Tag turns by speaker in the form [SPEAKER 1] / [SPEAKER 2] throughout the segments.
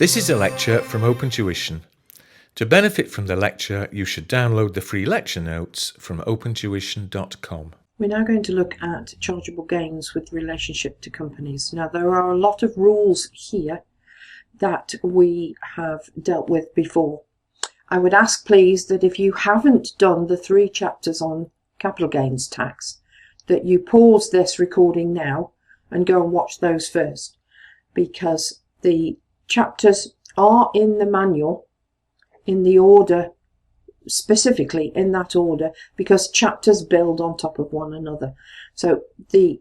[SPEAKER 1] This is a lecture from Open Tuition. To benefit from the lecture, you should download the free lecture notes from opentuition.com.
[SPEAKER 2] We're now going to look at chargeable gains with relationship to companies. Now, there are a lot of rules here that we have dealt with before. I would ask, please, that if you haven't done the 3 chapters on capital gains tax, that you pause this recording now and go and watch those first, because the chapters are in the manual in the order, specifically in that order, because chapters build on top of one another. So the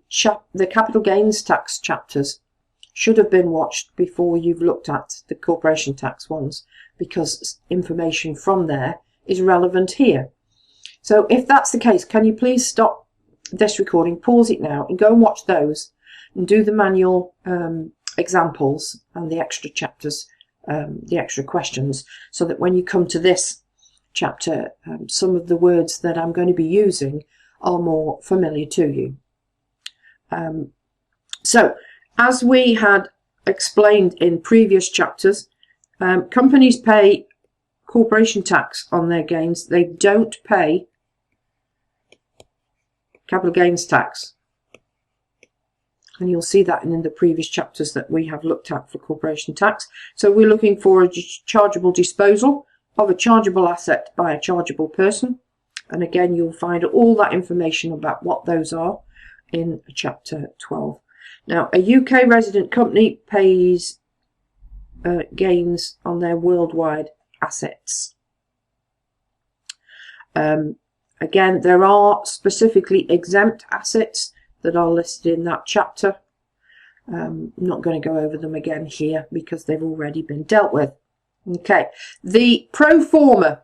[SPEAKER 2] capital gains tax chapters should have been watched before you've looked at the corporation tax ones, because information from there is relevant here. So if that's the case, can you please stop this recording, pause it now, and go and watch those and do the manual examples and the extra chapters, the extra questions, so that when you come to this chapter, some of the words that I'm going to be using are more familiar to you. So, as we had explained in previous chapters, companies pay corporation tax on their gains. They don't pay capital gains tax. And you'll see that in the previous chapters that we have looked at for corporation tax. So we're looking for a chargeable disposal of a chargeable asset by a chargeable person. And again, you'll find all that information about what those are in chapter 12. Now, a UK resident company pays gains on their worldwide assets. Again, there are specifically exempt assets that are listed in that chapter. I'm not going to go over them again here because they've already been dealt with. Okay, the pro forma.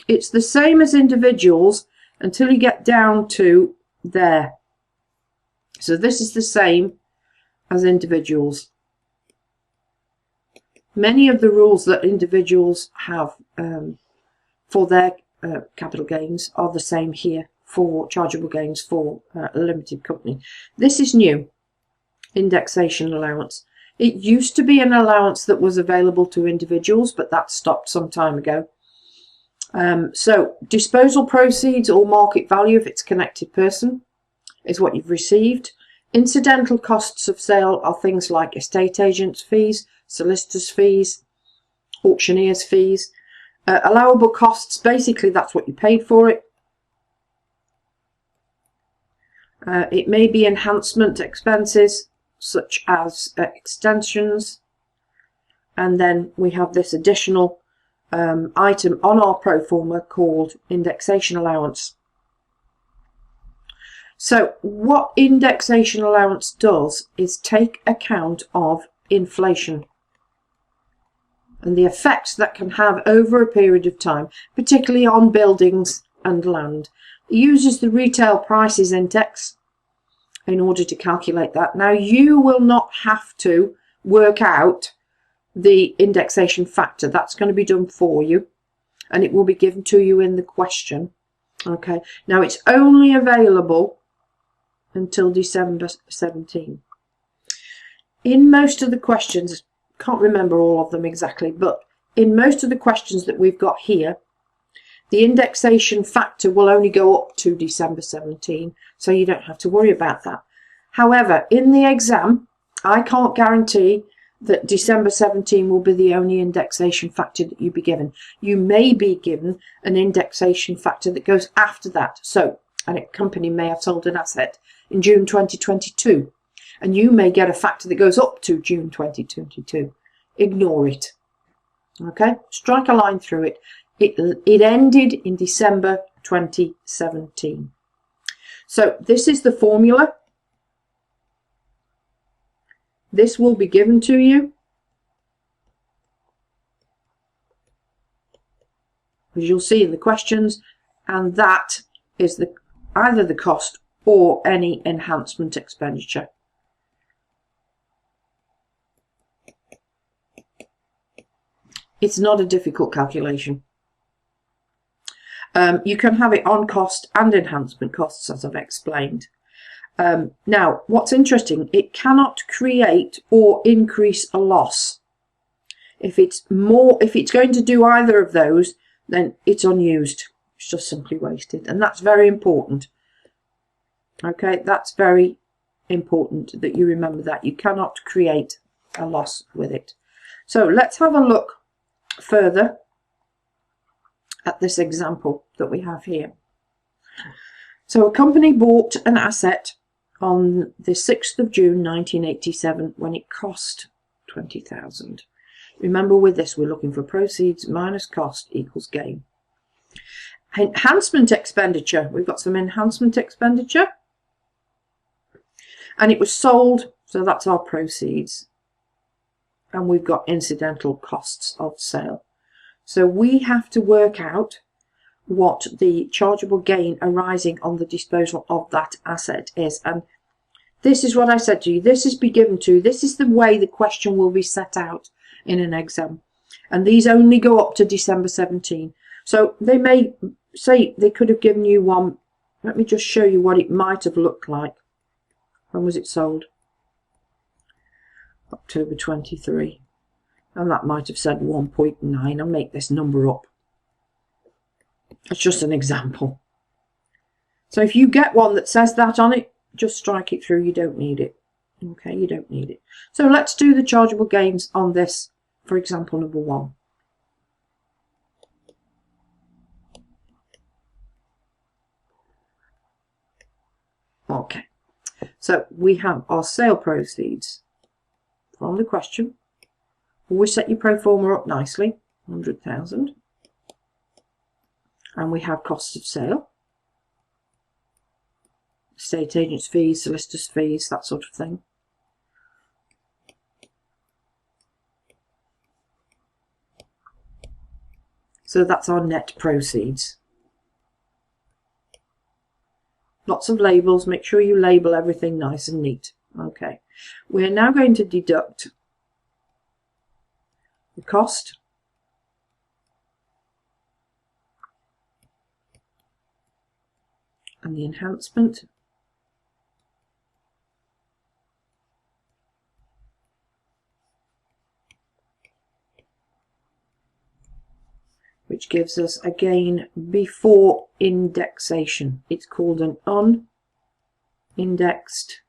[SPEAKER 2] It's the same as individuals until you get down to there. So this is the same as individuals. Many of the rules that individuals have for their capital gains are the same here for chargeable gains for a limited company. This is new, indexation allowance. It used to be an allowance that was available to individuals, but that stopped some time ago. So disposal proceeds or market value, if it's connected person, is what you've received. Incidental costs of sale are things like estate agents' fees, solicitors' fees, auctioneers' fees. Allowable costs, basically that's what you paid for it. It may be enhancement expenses such as extensions, and then we have this additional item on our pro forma called indexation allowance. So what indexation allowance does is take account of inflation and the effects that can have over a period of time, particularly on buildings and land. It uses the retail prices index in order to calculate that. Now, you will not have to work out the indexation factor. That's going to be done for you, and it will be given to you in the question. Okay. Now, it's only available until December 17. In most of the questions, can't remember all of them exactly, but in most of the questions that we've got here, the indexation factor will only go up to December 17, so you don't have to worry about that. However, in the exam, I can't guarantee that December 17 will be the only indexation factor that you be given. You may be given an indexation factor that goes after that. So, a company may have sold an asset in June 2022, and you may get a factor that goes up to June 2022. Ignore it. Okay? Strike a line through it. It ended in December 2017. So this is the formula. This will be given to you, as you'll see in the questions, and that is either the cost or any enhancement expenditure. It's not a difficult calculation. You can have it on cost and enhancement costs, as I've explained. Now, what's interesting, it cannot create or increase a loss. If it's going to do either of those, then it's unused. It's just simply wasted. And that's very important. Okay, that's very important that you remember that. You cannot create a loss with it. So let's have a look further at this example that we have here. So a company bought an asset on the 6th of June 1987 when it cost 20,000. Remember, with this we're looking for proceeds minus cost equals gain. Enhancement expenditure. We've got some enhancement expenditure. And it was sold, so that's our proceeds. And we've got incidental costs of sale. So we have to work out what the chargeable gain arising on the disposal of that asset is. And this is what I said to you. This is be given to. This is the way the question will be set out in an exam. And these only go up to December 17. So they may say they could have given you one. Let me just show you what it might have looked like. When was it sold? October 23. And that might have said 1.9. I'll make this number up. It's just an example. So if you get one that says that on it, just strike it through. You don't need it. Okay, you don't need it. So let's do the chargeable gains on this, for example, number 1. Okay, so we have our sale proceeds from the question. Always set your pro forma up nicely, 100,000. And we have costs of sale, estate agents' fees, solicitors' fees, that sort of thing. So that's our net proceeds. Lots of labels. Make sure you label everything nice and neat. Okay. We're now going to deduct the cost and the enhancement, which gives us a gain before indexation. It's called an unindexed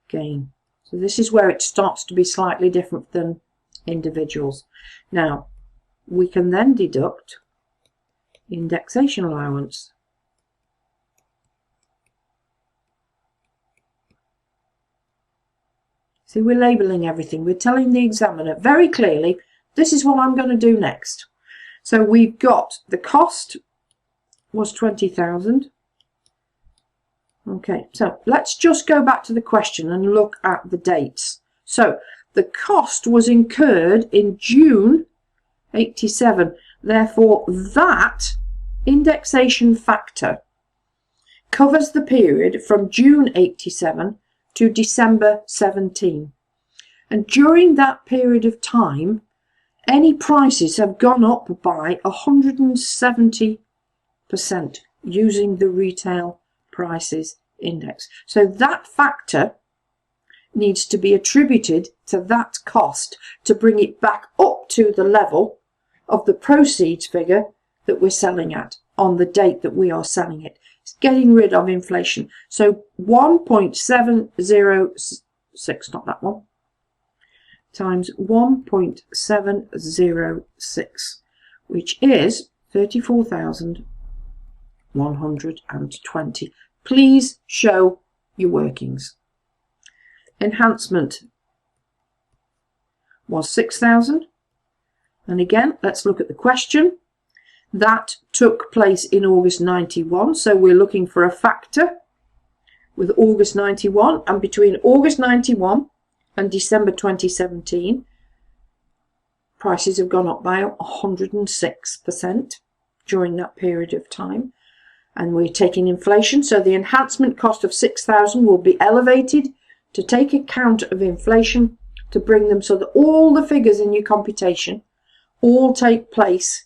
[SPEAKER 2] gain. So this is where it starts to be slightly different than individuals. Now, we can then deduct indexation allowance. See, we're labelling everything. We're telling the examiner very clearly, this is what I'm going to do next. So we've got the cost was 20,000. Okay, so let's just go back to the question and look at the dates. So the cost was incurred in June 87. Therefore, that indexation factor covers the period from June 87 to December 17. And during that period of time, any prices have gone up by 170% using the retail prices index. So that factor needs to be attributed to that cost to bring it back up to the level of the proceeds figure that we're selling at on the date that we are selling it. It's getting rid of inflation. So 1.706, not that one, times 1.706, which is 34,120. Please show your workings. Enhancement was 6,000. And again, let's look at the question. That took place in August 91. So we're looking for a factor with August 91. And between August 91 and December 2017, prices have gone up by 106% during that period of time. And we're taking inflation. So the enhancement cost of 6,000 will be elevated to take account of inflation, to bring them so that all the figures in your computation all take place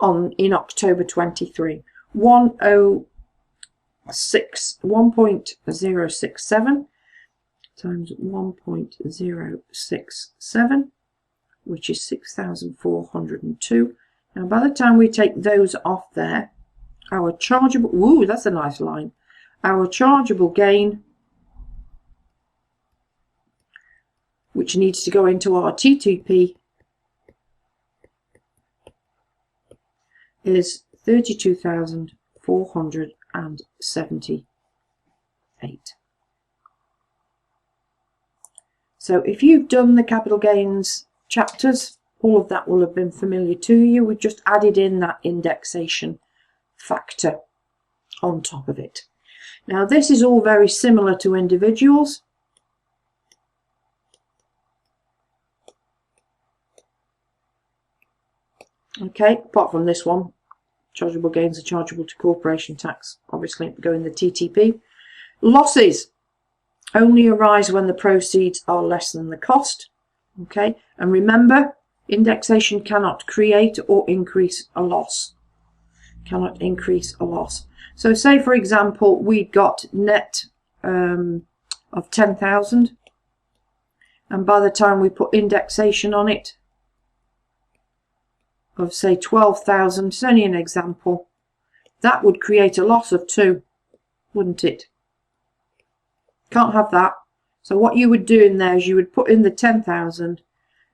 [SPEAKER 2] in October 23. 101 1.067 times 1.067, which is 6,402. Now, by the time we take those off there, our chargeable, ooh, that's a nice line. Our chargeable gain, which needs to go into our TTP, is 32,478. So if you've done the capital gains chapters, all of that will have been familiar to you. We've just added in that indexation factor on top of it. Now this is all very similar to individuals. Okay, apart from this one, chargeable gains are chargeable to corporation tax, obviously go in the TTP. Losses only arise when the proceeds are less than the cost. Okay, and remember, indexation cannot create or increase a loss. Cannot increase a loss. So say for example we'd got net of 10,000, and by the time we put indexation on it of say 12,000, it's only an example, that would create a loss of 2, wouldn't it? Can't have that. So what you would do in there is you would put in the 10,000,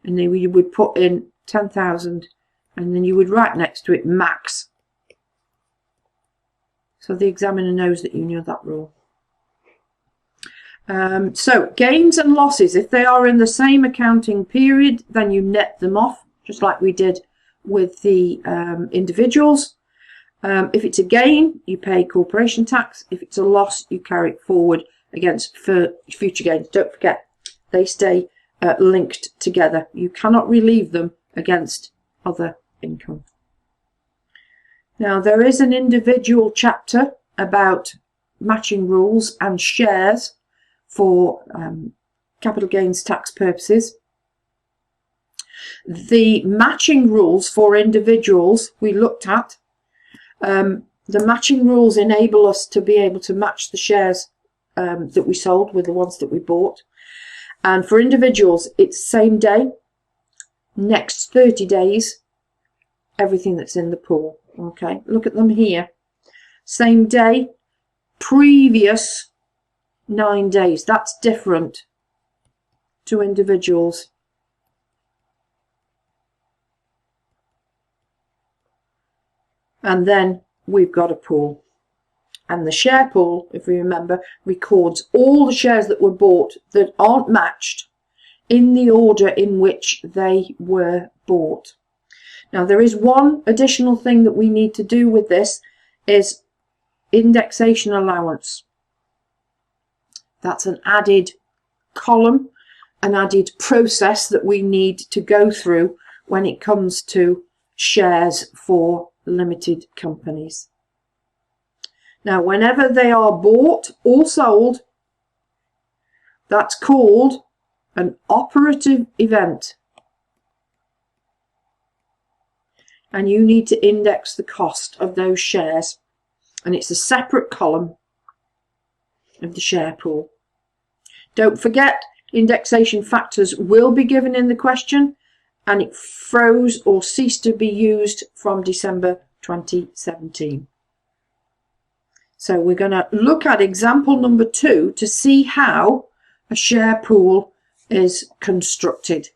[SPEAKER 2] and then you would put in 10,000, and then you would write next to it max. So the examiner knows that you know that rule. So gains and losses, if they are in the same accounting period, then you net them off, just like we did with the individuals. If it's a gain, you pay corporation tax. If it's a loss, you carry it forward against future gains. Don't forget, they stay linked together. You cannot relieve them against other income. Now, there is an individual chapter about matching rules and shares for capital gains tax purposes. The matching rules for individuals we looked at. The matching rules enable us to be able to match the shares that we sold with the ones that we bought. And for individuals, it's same day, next 30 days, everything that's in the pool. Okay, look at them here. Same day, previous 9 days. That's different to individuals. And then we've got a pool. And the share pool, if we remember, records all the shares that were bought that aren't matched in the order in which they were bought. Now, there is one additional thing that we need to do with this, is indexation allowance. That's an added column, an added process that we need to go through when it comes to shares for limited companies. Now, whenever they are bought or sold, that's called an operative event. And you need to index the cost of those shares. And it's a separate column of the share pool. Don't forget, indexation factors will be given in the question, and it froze or ceased to be used from December 2017. So we're going to look at example number 2 to see how a share pool is constructed.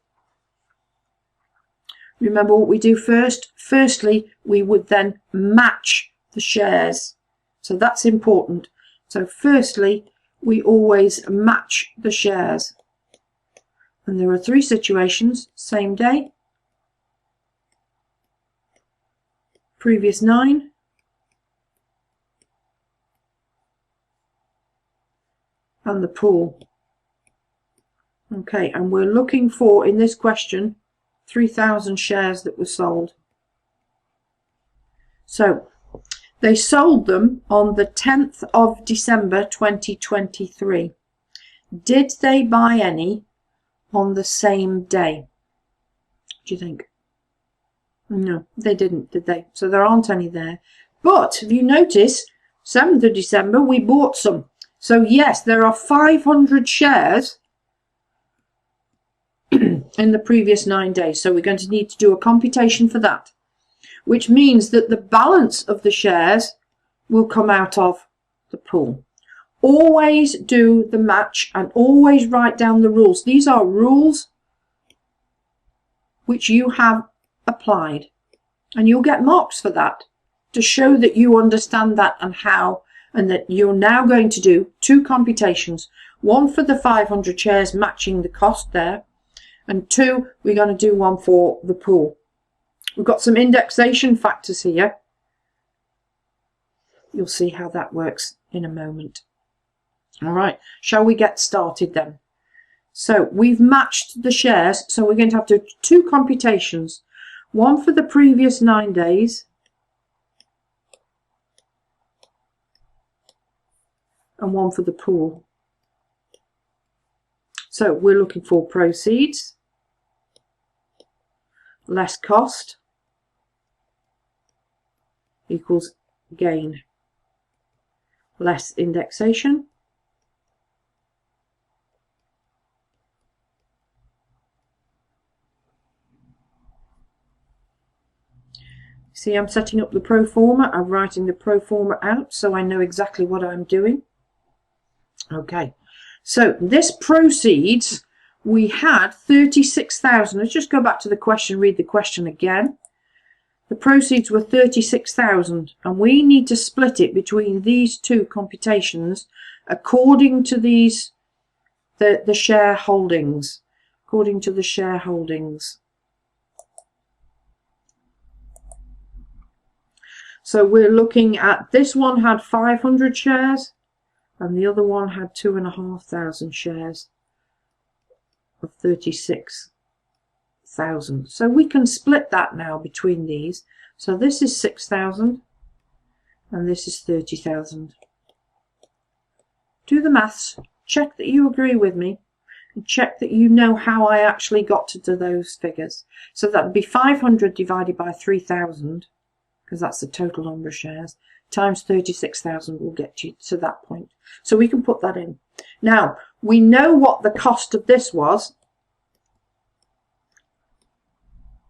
[SPEAKER 2] Remember what we do first? Firstly, we would then match the shares. So that's important. So firstly, we always match the shares. And there are 3 situations: same day, previous 9, and the pool. Okay, and we're looking for, in this question, 3,000 shares that were sold. So they sold them on the 10th of December 2023. Did they buy any on the same day? Do you think? No, they didn't, did they? So there aren't any there. But if you notice, 7th of December, we bought some. So yes, there are 500 shares in the previous 9 days. So we're going to need to do a computation for that, which means that the balance of the shares will come out of the pool. Always do the match and always write down the rules. These are rules which you have applied, and you'll get marks for that to show that you understand that and how, and that you're now going to do 2 computations, one for the 500 shares matching the cost there, and 2, we're going to do one for the pool. We've got some indexation factors here. You'll see how that works in a moment. All right, shall we get started then? So we've matched the shares, so we're going to have to do 2 computations, one for the previous 9 days and one for the pool. So we're looking for proceeds less cost equals gain less indexation See, I'm setting up the pro forma. I'm writing the pro forma out so I know exactly what I'm doing. Okay, so this proceeds, we had 36,000. Let's just go back to the question, read the question again. The proceeds were 36,000 and we need to split it between these 2 computations according to these the shareholdings. According to the shareholdings. So we're looking at, this one had 500 shares and the other one had 2,500 shares of 36,000. So we can split that now between these. So this is 6,000 and this is 30,000. Do the maths, check that you agree with me, and check that you know how I actually got to those figures. So that would be 500 divided by 3,000, because that's the total number of shares, times 36,000 will get you to that point. So we can put that in. Now, we know what the cost of this was,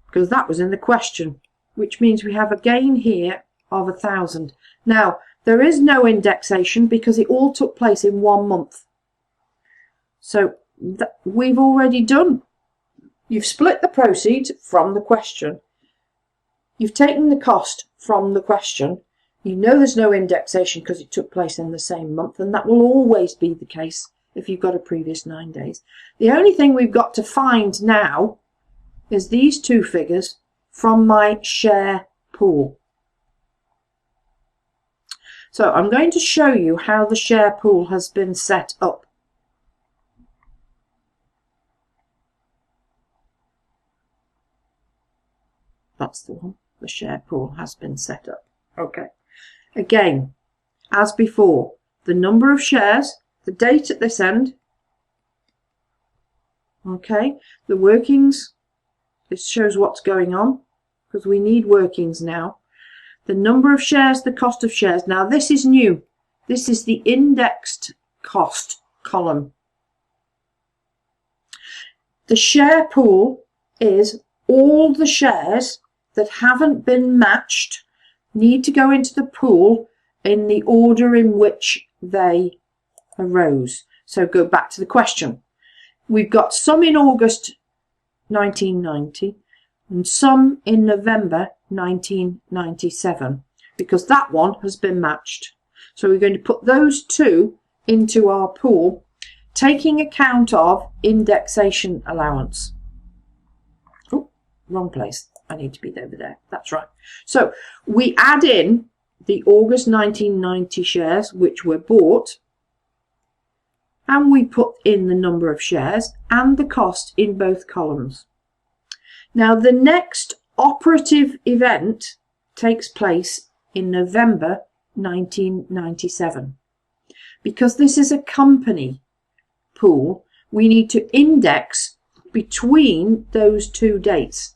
[SPEAKER 2] because that was in the question, which means we have a gain here of 1,000. Now, there is no indexation because it all took place in 1 month. So we've already done. You've split the proceeds from the question. You've taken the cost from the question. You know there's no indexation because it took place in the same month, and that will always be the case if you've got a previous 9 days. The only thing we've got to find now is these 2 figures from my share pool. So I'm going to show you how the share pool has been set up. That's the one. The share pool has been set up. Okay. Again, as before, the number of shares, the date at this end. Okay. The workings. This shows what's going on because we need workings now. The number of shares, the cost of shares. Now this is new. This is the indexed cost column. The share pool is all the shares that haven't been matched need to go into the pool in the order in which they arose. So go back to the question. We've got some in August 1990 and some in November 1997 because that one has been matched. So we're going to put those 2 into our pool, taking account of indexation allowance. Oh, wrong place. I need to be over there. That's right. So we add in the August 1990 shares which were bought, and we put in the number of shares and the cost in both columns. Now the next operative event takes place in November 1997. Because this is a company pool, we need to index between those 2 dates.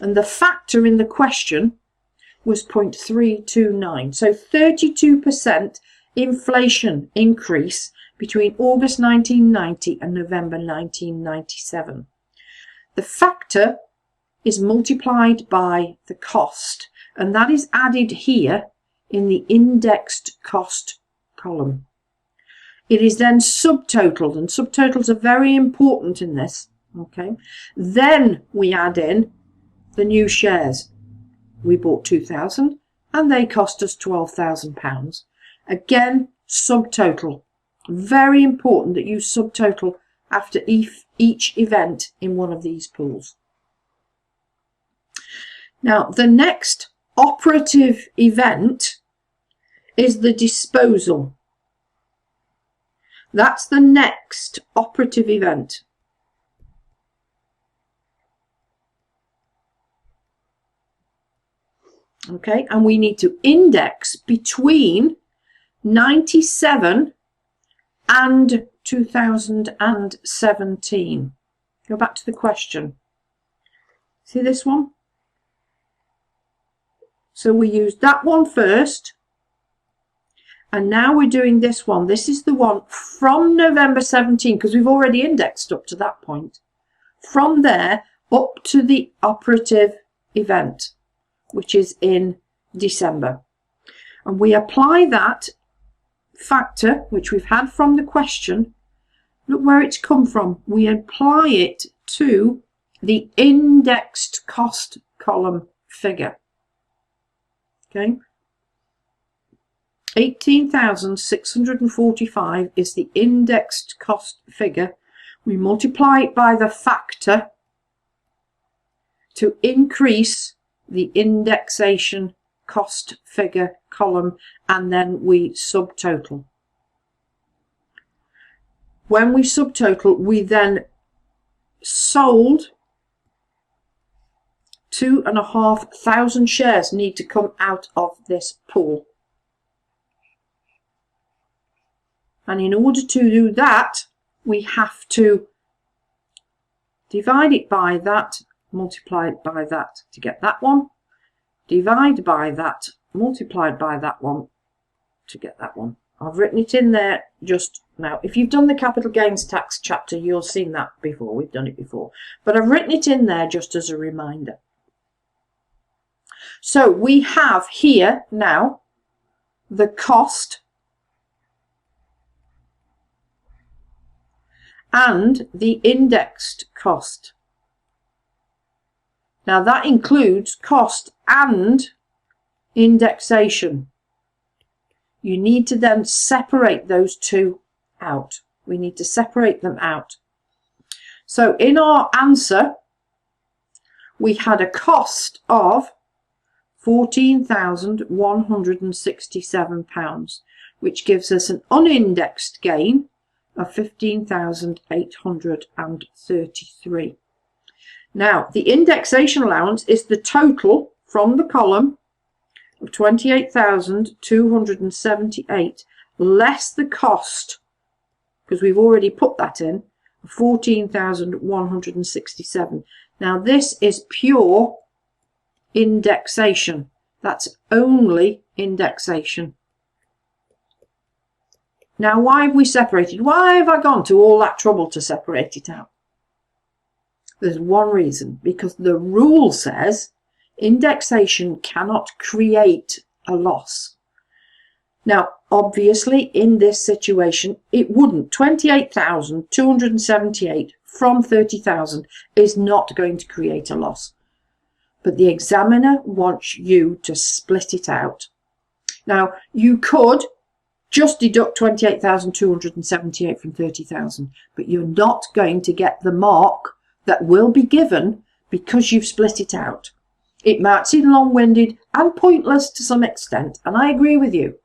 [SPEAKER 2] And the factor in the question was 0.329. So 32% inflation increase between August 1990 and November 1997. The factor is multiplied by the cost, and that is added here in the indexed cost column. It is then subtotaled, and subtotals are very important in this. Okay, then we add in the new shares. We bought 2,000 and they cost us £12,000. Again, subtotal. Very important that you subtotal after each event in one of these pools. Now, the next operative event is the disposal. That's the next operative event. Okay, and we need to index between 97 and 2017. Go back to the question. See this one? So we used that one first, and now we're doing this one. This is the one from November 17, because we've already indexed up to that point. From there up to the operative event, which is in December. And we apply that factor, which we've had from the question. Look where it's come from. We apply it to the indexed cost column figure. Okay. 18,645 is the indexed cost figure. We multiply it by the factor to increase the indexation cost figure column, and then we subtotal. When we subtotal, we then sold 2,500 shares need to come out of this pool. And in order to do that, we have to divide it by that, multiply it by that to get that one, divide by that, multiplied by that one to get that one. I've written it in there just now. If you've done the capital gains tax chapter, you'll have seen that before. We've done it before. But I've written it in there just as a reminder. So we have here now the cost and the indexed cost. Now that includes cost and indexation. You need to then separate those two out. We need to separate them out. So in our answer, we had a cost of £14,167, which gives us an unindexed gain of 15,833. Now, the indexation allowance is the total from the column of 28,278 less the cost, because we've already put that in, 14,167. Now, this is pure indexation. That's only indexation. Now, why have we separated? Why have I gone to all that trouble to separate it out? There's one reason, because the rule says indexation cannot create a loss. Now, obviously, in this situation, it wouldn't. 28,278 from 30,000 is not going to create a loss. But the examiner wants you to split it out. Now, you could just deduct 28,278 from 30,000, but you're not going to get the mark that will be given because you've split it out. It might seem long-winded and pointless to some extent, and I agree with you,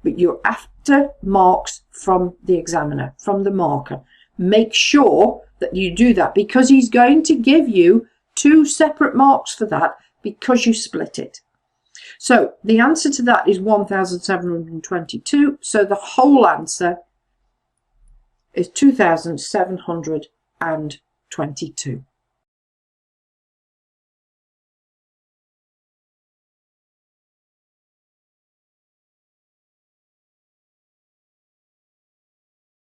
[SPEAKER 2] but you're after marks from the examiner, from the marker. Make sure that you do that, because he's going to give you 2 separate marks for that because you split it. So the answer to that is 1,722. So the whole answer is 2,722.